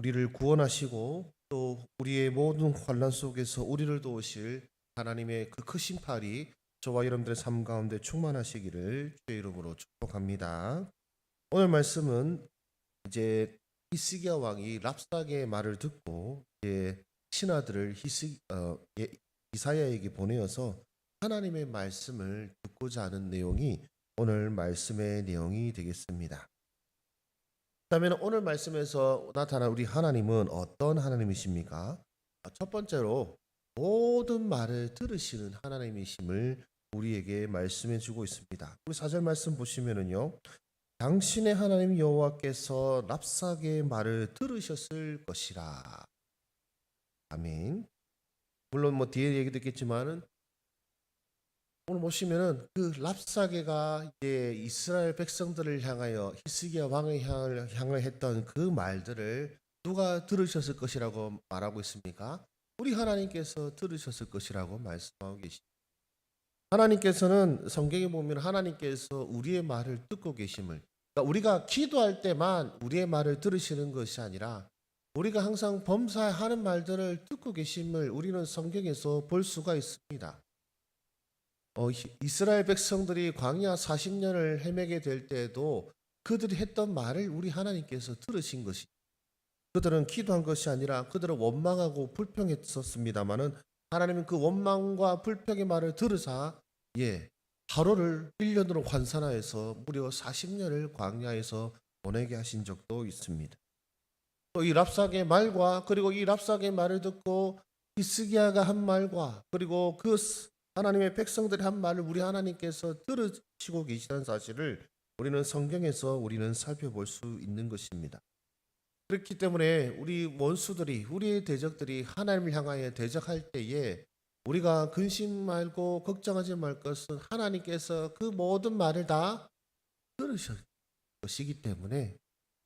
우리를 구원하시고 또 우리의 모든 환난 속에서 우리를 도우실 하나님의 그 크신 팔이 저와 여러분들의 삶 가운데 충만하시기를 주의 이름으로 축복합니다. 오늘 말씀은 이제 히스기야 왕이 랍사게의 말을 듣고 이제 신하들을 이사야에게 보내어서 하나님의 말씀을 듣고자 하는 내용이 오늘 말씀의 내용이 되겠습니다. 그렇다면 오늘 말씀에서 나타난 우리 하나님은 어떤 하나님이십니까? 첫 번째로 모든 말을 들으시는 하나님이심을 우리에게 말씀해 주고 있습니다. 우리 4절 말씀 보시면은요. 당신의 하나님 여호와께서 랍사게의 말을 들으셨을 것이라. 아멘. 물론 뭐 뒤에 얘기 듣겠지만은 오늘 보시면은 그 랍사게가 이제 이스라엘 백성들을 향하여 히스기야 왕을 향을 했던 그 말들을 누가 들으셨을 것이라고 말하고 있습니까? 우리 하나님께서 들으셨을 것이라고 말씀하고 계십니다. 하나님께서는 성경에 보면 하나님께서 우리의 말을 듣고 계심을, 그러니까 우리가 기도할 때만 우리의 말을 들으시는 것이 아니라 우리가 항상 범사하는 말들을 듣고 계심을 우리는 성경에서 볼 수가 있습니다. 이스라엘 백성들이 광야 40년을 헤매게 될 때에도 그들이 했던 말을 우리 하나님께서 들으신 것이, 그들은 기도한 것이 아니라 그들은 원망하고 불평했었습니다마는 하나님은 그 원망과 불평의 말을 들으사 하루를 1년으로 환산하여서 무려 40년을 광야에서 보내게 하신 적도 있습니다. 또 이 랍사게의 말과 그리고 이 랍사게의 말을 듣고 히스기야가 한 말과 그리고 그 하나님의 백성들이 한 말을 우리 하나님께서 들으시고 계시다는 사실을 우리는 성경에서 우리는 살펴볼 수 있는 것입니다. 그렇기 때문에 우리 원수들이, 우리의 대적들이 하나님을 향하여 대적할 때에 우리가 근심 말고 걱정하지 말 것은 하나님께서 그 모든 말을 다 들으실 것이기 때문에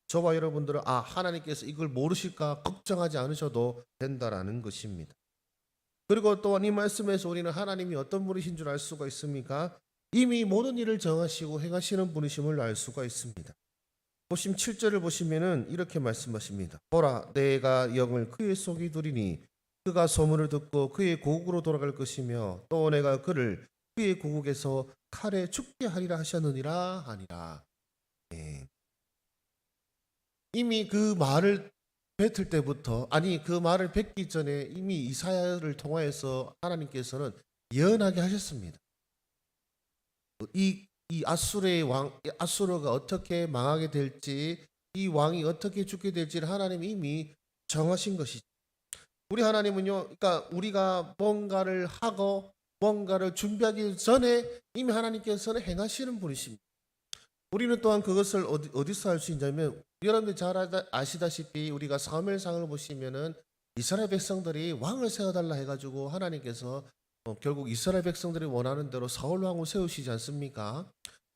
저와 여러분들은 하나님께서 이걸 모르실까 걱정하지 않으셔도 된다라는 것입니다. 그리고 또한 이 말씀에서 우리는 하나님이 어떤 분이신 줄 알 수가 있습니까? 이미 모든 일을 정하시고 행하시는 분이심을 알 수가 있습니다. 보시면 7절을 보시면은 이렇게 말씀하십니다. 보라, 내가 영을 그의 속에 두리니 그가 소문을 듣고 그의 고국으로 돌아갈 것이며 또 내가 그를 그의 고국에서 칼에 죽게 하리라 하셨느니라 하니라. 이미 그 말을 뱉을 때부터, 그 말을 뱉기 전에 이미 이사야를 통하여서 하나님께서는 예언하게 하셨습니다. 이 아수르의 왕, 아수르가 어떻게 망하게 될지, 이 왕이 어떻게 죽게 될지를 하나님이 이미 정하신 것이죠. 우리 하나님은요, 그러니까 우리가 뭔가를 하고 뭔가를 준비하기 전에 이미 하나님께서는 행하시는 분이십니다. 우리는 또한 그것을 어디서 알 수 있냐면, 여러분들 잘 아시다시피 우리가 사무엘상을 보시면은 이스라엘 백성들이 왕을 세워달라 해가지고 하나님께서 결국 이스라엘 백성들이 원하는 대로 사울 왕을 세우시지 않습니까?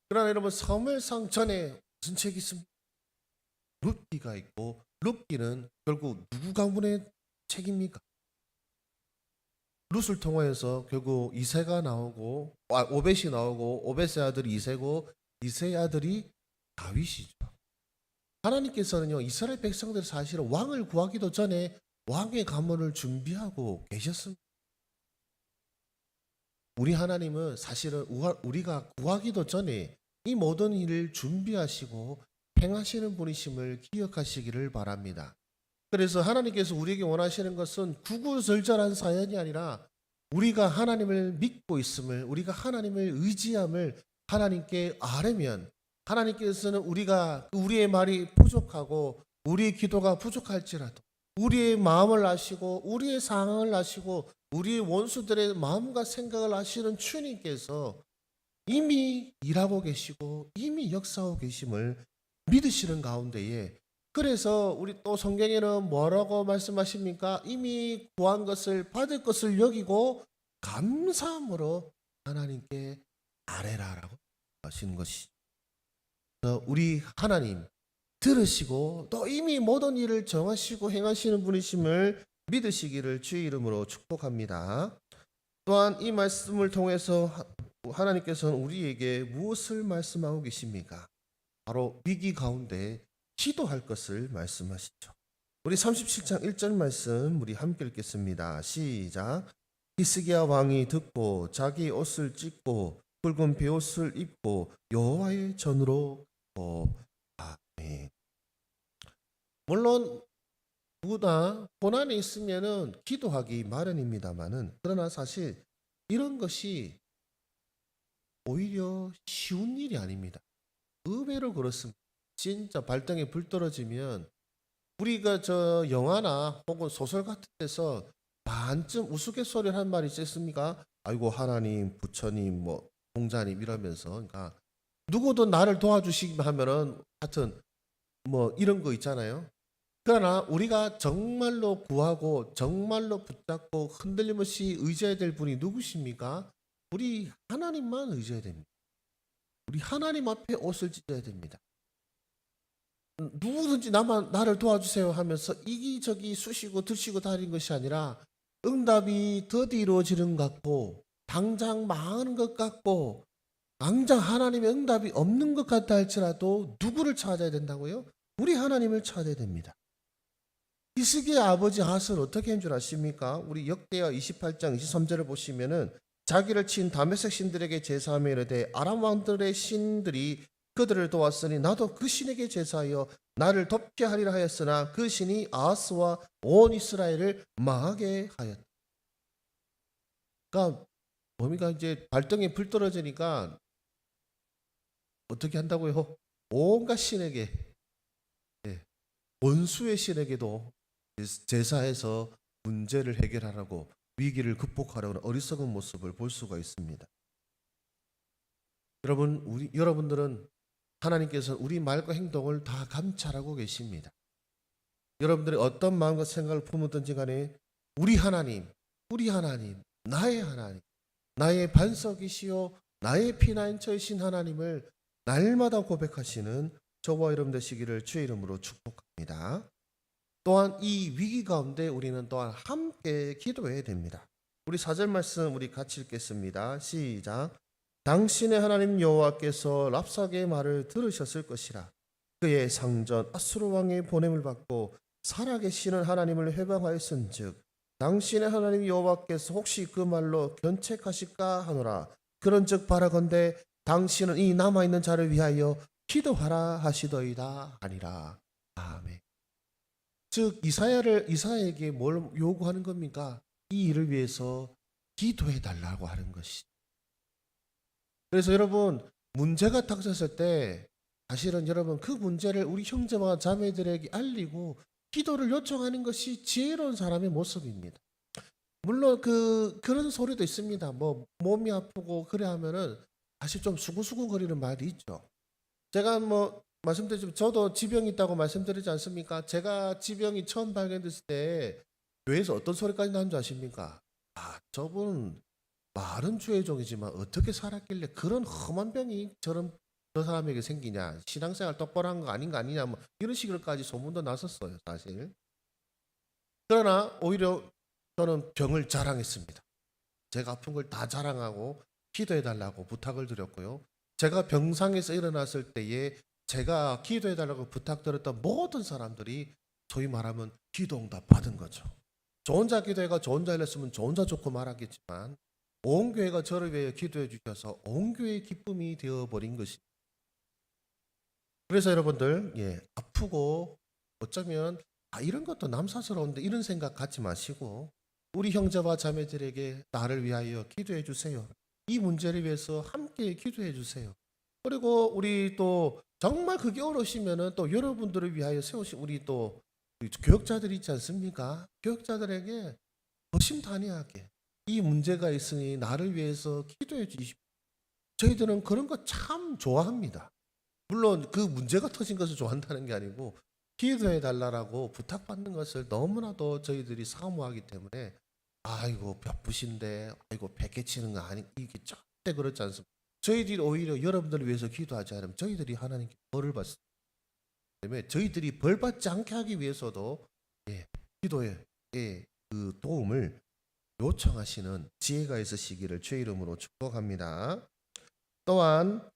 그러나 여러분, 사무엘상 전에 무슨 책이 있습니까? 룻기가 있고, 룻기는 결국 누구 가문의 책입니까? 룻을 통하여서 결국 이새가 나오고, 오벳이 나오고, 오벳의 아들이 이새고, 이새의 아들이 다윗이죠. 하나님께서는요, 이스라엘 백성들 사실은 왕을 구하기도 전에 왕의 가문을 준비하고 계셨습니다. 우리 하나님은 사실은 우리가 구하기도 전에 이 모든 일을 준비하시고 행하시는 분이심을 기억하시기를 바랍니다. 그래서 하나님께서 우리에게 원하시는 것은 구구절절한 사연이 아니라 우리가 하나님을 믿고 있음을, 우리가 하나님을 의지함을 하나님께 아뢰면 하나님께서는 우리의 말이 부족하고 우리의 기도가 부족할지라도 우리의 마음을 아시고 우리의 상황을 아시고 우리의 원수들의 마음과 생각을 아시는 주님께서 이미 일하고 계시고 이미 역사하고 계심을 믿으시는 가운데에, 그래서 우리 또 성경에는 뭐라고 말씀하십니까? 이미 구한 것을 받을 것을 여기고 감사함으로 하나님께 아뢰라라고 하시는 것이죠. 우리 하나님 들으시고 또 이미 모든 일을 정하시고 행하시는 분이심을 믿으시기를 주의 이름으로 축복합니다. 또한 이 말씀을 통해서 하나님께서는 우리에게 무엇을 말씀하고 계십니까? 바로 위기 가운데 기도할 것을 말씀하시죠. 우리 37장 1절 말씀 우리 함께 읽겠습니다. 시작. 히스기야 왕이 듣고 자기 옷을 찢고 붉은 베옷을 입고 여호와의 전으로 가고. 아멘. 물론 누구나 고난이 있으면은 기도하기 마련입니다만은, 그러나 사실 이런 것이 오히려 쉬운 일이 아닙니다. 의외로 그렇습니다. 진짜 발등에 불 떨어지면 우리가 저 영화나 혹은 소설 같은 데서 반쯤 우스갯소리를 한 말이 있습니까? 아이고 하나님, 부처님, 뭐 공자님 이러면서, 그러니까 누구도 나를 도와주시기만 하면은 하여튼 뭐 이런 거 있잖아요. 그러나 우리가 정말로 구하고 정말로 붙잡고 흔들림 없이 의지해야 될 분이 누구십니까? 우리 하나님만 의지해야 됩니다. 우리 하나님 앞에 옷을 찢어야 됩니다. 누구든지 나를 도와주세요 하면서 이기저기 쑤시고 들쑤고 다니는 것이 아니라 응답이 더디 이루어지는 것 같고 당장 망하는 것 같고 당장 하나님의 응답이 없는 것 같다 할지라도 누구를 찾아야 된다고요? 우리 하나님을 찾아야 됩니다. 히스기야 아버지 아하스는 어떻게 한 줄 아십니까? 우리 역대하 28장 23절을 보시면은 자기를 친 다메섹 신들에게 제사하며 이르되 아람 왕들의 신들이 그들을 도왔으니 나도 그 신에게 제사하여 나를 덮게 하리라 하였으나 그 신이 아하스와 온 이스라엘을 망하게 하였다. 그러니까 뭡니까? 이제 발등에 불 떨어지니까 어떻게 한다고요? 온갖 신에게, 원수의 신에게도 제사해서 문제를 해결하라고, 위기를 극복하려는 어리석은 모습을 볼 수가 있습니다. 여러분들은 하나님께서 우리 말과 행동을 다 감찰하고 계십니다. 여러분들이 어떤 마음과 생각을 품었든지 간에 우리 하나님, 나의 하나님, 나의 반석이시요 나의 피난처이신 하나님을 날마다 고백하시는 저와 여러분 되시기를 주의 이름으로 축복합니다. 또한 이 위기 가운데 우리는 또한 함께 기도해야 됩니다. 우리 4절 말씀 우리 같이 읽겠습니다. 시작. 당신의 하나님 여호와께서 랍삭의 말을 들으셨을 것이라. 그의 상전 아수르 왕의 보냄을 받고 살아계시는 하나님을 회방하였은즉 당신의 하나님 여호와께서 혹시 그 말로 견책하실까 하노라. 그런즉 바라건대 당신은 이 남아있는 자를 위하여 기도하라 하시더이다 아니라. 아멘. 즉 이사야에게 뭘 요구하는 겁니까? 이 일을 위해서 기도해 달라고 하는 것이죠. 그래서 여러분, 문제가 닥쳤을 때 사실은 여러분 그 문제를 우리 형제와 자매들에게 알리고 기도를 요청하는 것이 지혜로운 사람의 모습입니다. 물론 그런 소리도 있습니다. 뭐 몸이 아프고 그래 하면은 사실 좀 수근수근거리는 말이 있죠. 제가 뭐 말씀드리지만 저도 지병이 있다고 말씀드리지 않습니까? 제가 지병이 처음 발견됐을 때 교회에서 어떤 소리까지 나는 줄 아십니까? 저분 말은 주의 종이지만 어떻게 살았길래 그런 험한 병이 저 사람에게 생기냐, 신앙생활 똑바로 한 거 아니냐, 뭐 이런 식으로까지 소문도 났었어요, 사실. 그러나 오히려 저는 병을 자랑했습니다. 제가 아픈 걸 다 자랑하고 기도해달라고 부탁을 드렸고요. 제가 병상에서 일어났을 때에 제가 기도해달라고 부탁드렸던 모든 사람들이 소위 말하면 기도 응답 받은 거죠. 저 혼자 기도해가 저 혼자 일했으면 저 혼자 좋고 말하겠지만 온 교회가 저를 위해 기도해 주셔서 온 교회의 기쁨이 되어버린 것이. 그래서 여러분들 아프고 어쩌면 이런 것도 남사스러운데 이런 생각 갖지 마시고 우리 형제와 자매들에게 나를 위하여 기도해 주세요. 이 문제를 위해서 함께 기도해 주세요. 그리고 우리 또 정말 그게 어려우시면은 또 여러분들을 위하여 세우신 우리 또 교역자들이 있지 않습니까? 교역자들에게 허심탄회하게 이 문제가 있으니 나를 위해서 기도해 주십시오. 저희들은 그런 거 참 좋아합니다. 물론 그 문제가 터진 것을 좋아한다는 게 아니고 기도해 달라고 부탁받는 것을 너무나도 저희들이 사모하기 때문에 아이고 바쁘신데 아이고 베개치는 거 아니 이게 절대 그렇지 않습니다. 저희들이 오히려 여러분들을 위해서 기도하지 않으면 저희들이 하나님께 벌을 받습니다. 때문에 저희들이 벌 받지 않게 하기 위해서도 기도의 그 도움을 요청하시는 지혜가 있으시기를 주의 이름으로 축복합니다. 또한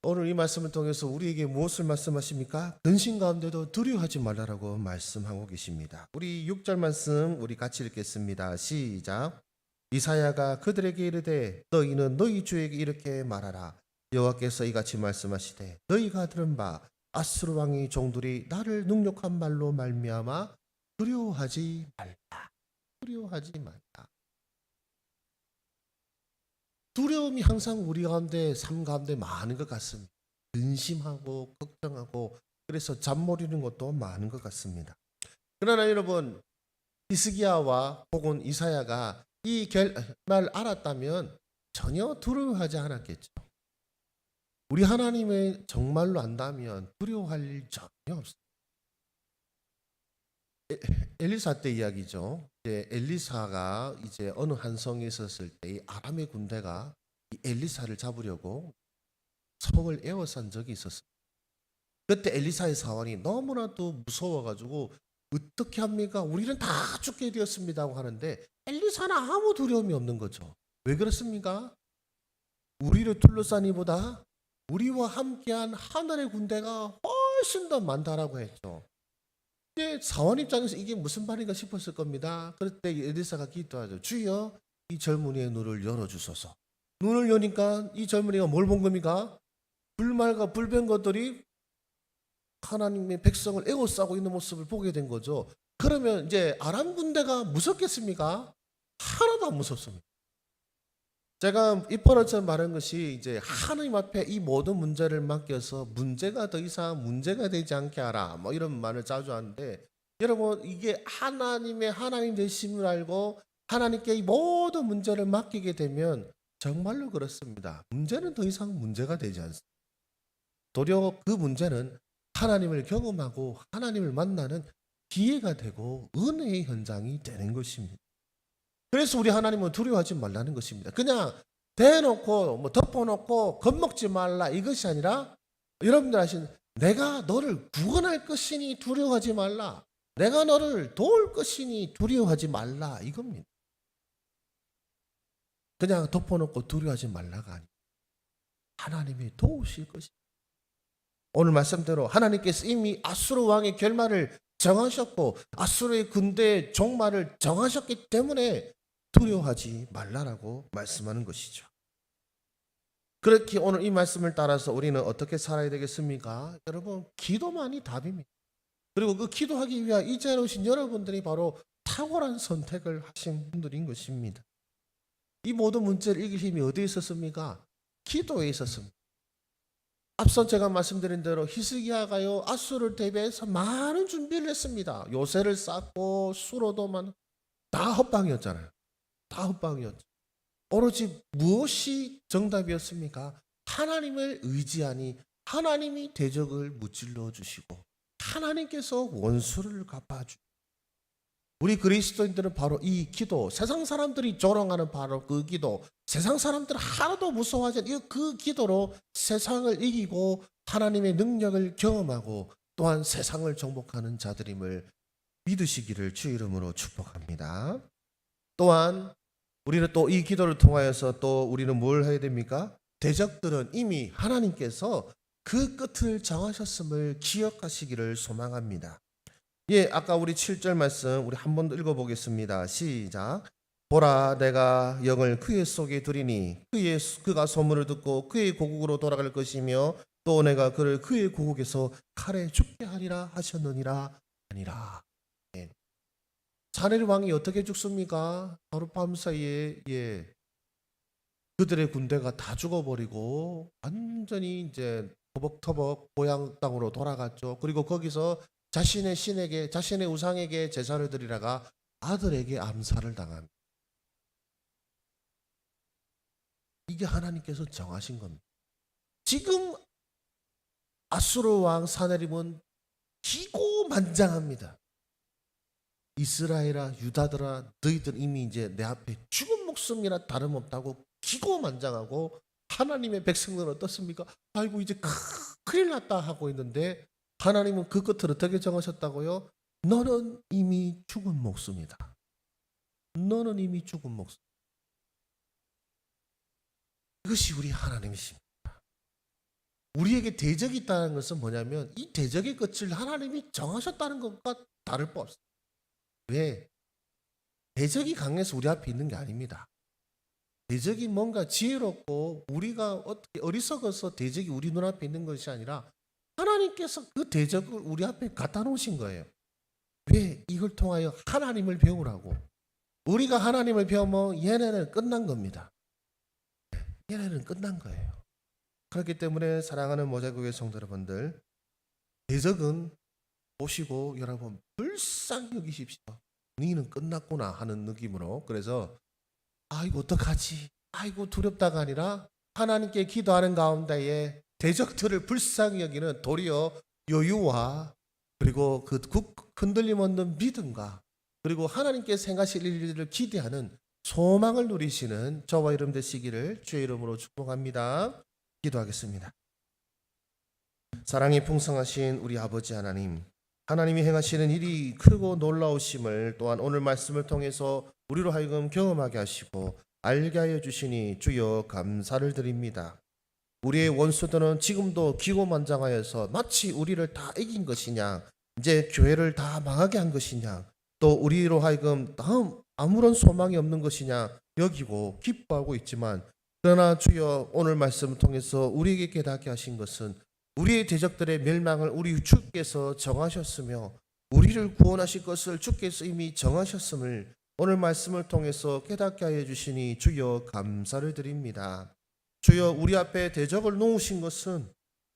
오늘 이 말씀을 통해서 우리에게 무엇을 말씀하십니까? 근심 가운데도 두려워하지 말라라고 말씀하고 계십니다. 우리 6절 말씀 우리 같이 읽겠습니다. 시작. 이사야가 그들에게 이르되 너희는 너희 주에게 이렇게 말하라. 여호와께서 이같이 말씀하시되 너희가 들은 바 아수르 왕의 종들이 나를 능욕한 말로 말미암아 두려워하지 말라. 두려워하지 말라. 두려움이 항상 우리 가운데 삶 가운데 많은 것 같습니다. 근심하고 걱정하고 그래서 잠 못 이루는 것도 많은 것 같습니다. 그러나 여러분 히스기야와 혹은 이사야가 이 결말 알았다면 전혀 두려워하지 않았겠죠. 우리 하나님의 정말로 안다면 두려워할 일 전혀 없어요. 엘리사 때 이야기죠. 이제 엘리사가 이제 어느 한 성에 있었을 때 이 아람의 군대가 이 엘리사를 잡으려고 성을 에워싼 적이 있었어요. 그때 엘리사의 사원이 너무나도 무서워가지고 어떻게 합니까? 우리는 다 죽게 되었습니다 하는데 엘리사는 아무 두려움이 없는 거죠. 왜 그렇습니까? 우리를 둘러싼 이보다 우리와 함께한 하늘의 군대가 훨씬 더 많다라고 했죠. 근데 사원 입장에서 이게 무슨 말인가 싶었을 겁니다. 그럴 때 엘리사가 기도하죠. 주여 이 젊은이의 눈을 열어주소서. 눈을 여니까 이 젊은이가 뭘 본 겁니까? 불말과 불변 것들이 하나님의 백성을 에워싸고 있는 모습을 보게 된 거죠. 그러면 이제 아람 군대가 무섭겠습니까? 하나도 안 무섭습니다. 제가 이번처럼 말한 것이 이제 하나님 앞에 이 모든 문제를 맡겨서 문제가 더 이상 문제가 되지 않게 하라 뭐 이런 말을 자주 하는데 여러분 이게 하나님 되심을 알고 하나님께 이 모든 문제를 맡기게 되면 정말로 그렇습니다. 문제는 더 이상 문제가 되지 않습니다. 도리어 그 문제는 하나님을 경험하고 하나님을 만나는 기회가 되고 은혜의 현장이 되는 것입니다. 그래서 우리 하나님은 두려워하지 말라는 것입니다. 그냥 대놓고 뭐 덮어놓고 겁먹지 말라 이것이 아니라 여러분들 아시는 내가 너를 구원할 것이니 두려워하지 말라. 내가 너를 도울 것이니 두려워하지 말라 이겁니다. 그냥 덮어놓고 두려워하지 말라가 아니라 하나님이 도우실 것입니다. 오늘 말씀대로 하나님께서 이미 아수르 왕의 결말을 정하셨고 아수르의 군대의 종말을 정하셨기 때문에 두려워하지 말라라고 말씀하는 것이죠. 그렇게 오늘 이 말씀을 따라서 우리는 어떻게 살아야 되겠습니까? 여러분 기도만이 답입니다. 그리고 그 기도하기 위한 이 자리에 오신 여러분들이 바로 탁월한 선택을 하신 분들인 것입니다. 이 모든 문제를 이길 힘이 어디에 있었습니까? 기도에 있었습니다. 앞서 제가 말씀드린 대로 히스기야가요 아수르를 대비해서 많은 준비를 했습니다. 요새를 쌓고 수로도만 다 헛방이었잖아요. 다 헛방이었죠. 오로지 무엇이 정답이었습니까? 하나님을 의지하니 하나님이 대적을 무찔러 주시고 하나님께서 원수를 갚아주시고 우리 그리스도인들은 바로 이 기도, 세상 사람들이 조롱하는 바로 그 기도, 세상 사람들은 하나도 무서워하지 않는 그 기도로 세상을 이기고 하나님의 능력을 경험하고 또한 세상을 정복하는 자들임을 믿으시기를 주 이름으로 축복합니다. 또한 우리는 또 이 기도를 통하여서 또 우리는 뭘 해야 됩니까? 대적들은 이미 하나님께서 그 끝을 정하셨음을 기억하시기를 소망합니다. 예, 아까 우리 7절 말씀 우리 한 번 더 읽어보겠습니다. 시작. 보라 내가 영을 그의 속에 두리니 그가 소문을 듣고 그의 고국으로 돌아갈 것이며 또 내가 그를 그의 고국에서 칼에 죽게 하리라 하셨느니라 아니라. 예. 사내리 왕이 어떻게 죽습니까? 하룻밤 사이에 그들의 군대가 다 죽어버리고 완전히 이제 터벅터벅 고향 땅으로 돌아갔죠. 그리고 거기서 자신의 신에게 자신의 우상에게 제사를 드리다가 아들에게 암살을 당합니다. 이게 하나님께서 정하신 겁니다. 지금 아수르 왕 사네립은 기고만장합니다. 이스라엘아 유다들아 너희들 이미 이제 내 앞에 죽은 목숨이나 다름없다고 기고만장하고 하나님의 백성들은 어떻습니까? 아이고 이제 큰일 났다 하고 있는데 하나님은 그 끝을 어떻게 정하셨다고요? 너는 이미 죽은 목숨이다. 너는 이미 죽은 목숨. 이것이 우리 하나님이십니다. 우리에게 대적이 있다는 것은 뭐냐면 이 대적의 끝을 하나님이 정하셨다는 것과 다를 바 없어요. 왜? 대적이 강해서 우리 앞에 있는 게 아닙니다. 대적이 뭔가 지혜롭고 우리가 어떻게 어리석어서 대적이 우리 눈앞에 있는 것이 아니라 하나님께서 그 대적을 우리 앞에 갖다 놓으신 거예요. 왜? 이걸 통하여 하나님을 배우라고. 우리가 하나님을 배우면 얘네는 끝난 겁니다. 얘네는 끝난 거예요. 그렇기 때문에 사랑하는 모자교회 성도 여러분들, 대적은 보시고 여러분 불쌍히 여기십시오. 너희는 끝났구나 하는 느낌으로. 그래서 아이고 어떡하지? 아이고 두렵다가 아니라 하나님께 기도하는 가운데에 대적들을 불쌍히 여기는 도리어 여유와 그리고 그 흔들림 없는 믿음과 그리고 하나님께 생하실 일을 기대하는 소망을 누리시는 저와 여러분 되시기를 주의 이름으로 축복합니다. 기도하겠습니다. 사랑이 풍성하신 우리 아버지 하나님, 하나님이 행하시는 일이 크고 놀라우심을 또한 오늘 말씀을 통해서 우리로 하여금 경험하게 하시고 알게 하여 주시니 주여 감사를 드립니다. 우리의 원수들은 지금도 기고만장하여서 마치 우리를 다 이긴 것이냐, 이제 교회를 다 망하게 한 것이냐, 또 우리로 하여금 다음 아무런 소망이 없는 것이냐 여기고 기뻐하고 있지만, 그러나 주여 오늘 말씀을 통해서 우리에게 깨닫게 하신 것은 우리의 대적들의 멸망을 우리 주께서 정하셨으며 우리를 구원하실 것을 주께서 이미 정하셨음을 오늘 말씀을 통해서 깨닫게 하여 주시니 주여 감사를 드립니다. 주여 우리 앞에 대적을 놓으신 것은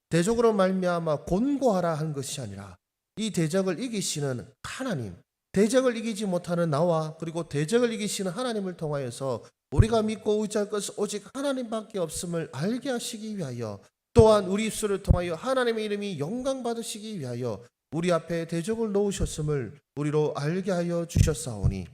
대적으로 말미암아 곤고하라 한 것이 아니라 이 대적을 이기시는 하나님, 대적을 이기지 못하는 나와 그리고 대적을 이기시는 하나님을 통하여서 우리가 믿고 의지할 것은 오직 하나님밖에 없음을 알게 하시기 위하여, 또한 우리 입술을 통하여 하나님의 이름이 영광 받으시기 위하여 우리 앞에 대적을 놓으셨음을 우리로 알게 하여 주셨사오니,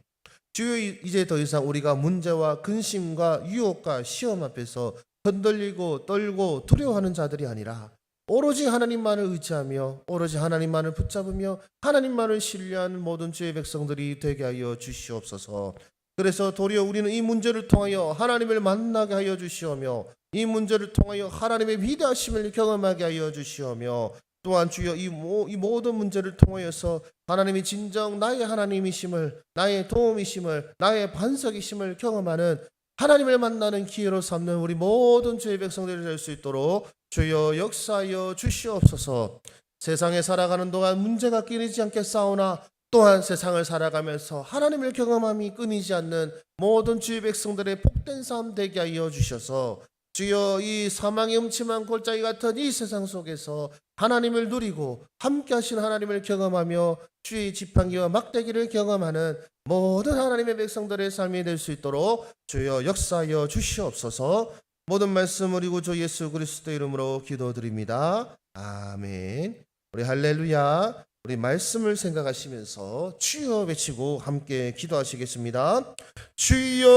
주여 이제 더 이상 우리가 문제와 근심과 유혹과 시험 앞에서 흔들리고 떨고 두려워하는 자들이 아니라 오로지 하나님만을 의지하며 오로지 하나님만을 붙잡으며 하나님만을 신뢰하는 모든 주의 백성들이 되게 하여 주시옵소서. 그래서 도리어 우리는 이 문제를 통하여 하나님을 만나게 하여 주시오며 이 문제를 통하여 하나님의 위대하심을 경험하게 하여 주시오며, 또한 주여 이 모든 문제를 통하여서 하나님이 진정 나의 하나님이심을, 나의 도움이심을, 나의 반석이심을 경험하는 하나님을 만나는 기회로 삼는 우리 모든 주의 백성들이 될 수 있도록 주여 역사하여 주시옵소서. 세상에 살아가는 동안 문제가 끊이지 않게 싸우나 또한 세상을 살아가면서 하나님을 경험함이 끊이지 않는 모든 주의 백성들의 복된 삶 되게 하여 주셔서 주여 이 사망의 음침한 골짜기 같은 이 세상 속에서 하나님을 누리고 함께 하신 하나님을 경험하며 주의 지팡이와 막대기를 경험하는 모든 하나님의 백성들의 삶이 될 수 있도록 주여 역사하여 주시옵소서. 모든 말씀 우리 구주 예수 그리스도 이름으로 기도드립니다. 아멘. 우리 할렐루야. 우리 말씀을 생각하시면서 주여 외치고 함께 기도하시겠습니다. 주여,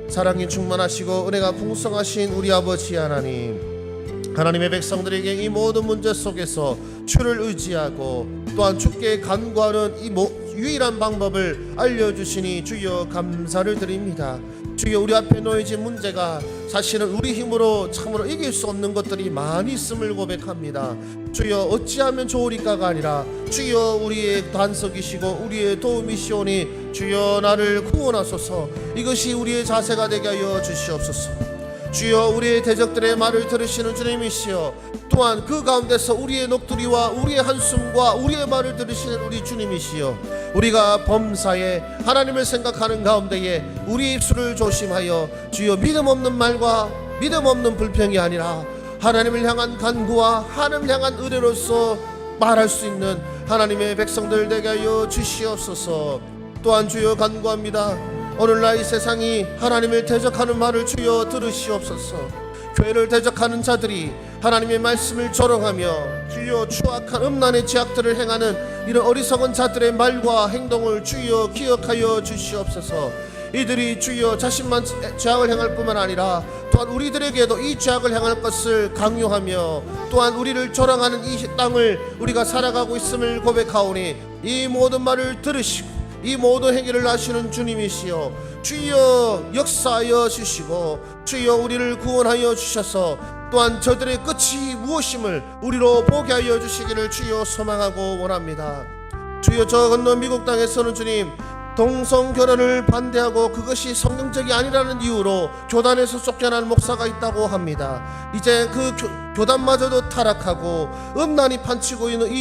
사랑이 충만하시고 은혜가 풍성하신 우리 아버지 하나님, 하나님의 백성들에게 이 모든 문제 속에서 주를 의지하고 또한 주께 간구하는 이 유일한 방법을 알려주시니 주여 감사를 드립니다. 주여 우리 앞에 놓여진 문제가 사실은 우리 힘으로 참으로 이길 수 없는 것들이 많이 있음을 고백합니다. 주여 어찌하면 좋으리까가 아니라 주여 우리의 반석이시고 우리의 도움이시오니 주여 나를 구원하소서. 이것이 우리의 자세가 되게 하여 주시옵소서. 주여 우리의 대적들의 말을 들으시는 주님이시여, 또한 그 가운데서 우리의 녹두리와 우리의 한숨과 우리의 말을 들으시는 우리 주님이시여, 우리가 범사에 하나님을 생각하는 가운데에 우리 입술을 조심하여 주여 믿음 없는 말과 믿음 없는 불평이 아니라 하나님을 향한 간구와 하나님을 향한 의뢰로서 말할 수 있는 하나님의 백성들 되게 하여 주시옵소서. 또한 주여 간구합니다. 오늘날 이 세상이 하나님을 대적하는 말을 주여 들으시옵소서. 교회를 대적하는 자들이 하나님의 말씀을 조롱하며 주여 추악한 음란의 죄악들을 행하는 이런 어리석은 자들의 말과 행동을 주여 기억하여 주시옵소서. 이들이 주여 자신만 죄악을 행할 뿐만 아니라 또한 우리들에게도 이 죄악을 행할 것을 강요하며 또한 우리를 조롱하는 이 땅을 우리가 살아가고 있음을 고백하오니 이 모든 말을 들으시고 이 모든 행위를 아시는 주님이시여, 주여 역사하여 주시고 주여 우리를 구원하여 주셔서 또한 저들의 끝이 무엇임을 우리로 보게 하여 주시기를 주여 소망하고 원합니다. 주여 저 건너 미국 땅에서는 주님 동성 결혼을 반대하고 그것이 성경적이 아니라는 이유로 교단에서 쫓겨난 목사가 있다고 합니다. 이제 그 교단마저도 타락하고 음란이 판치고 있는 이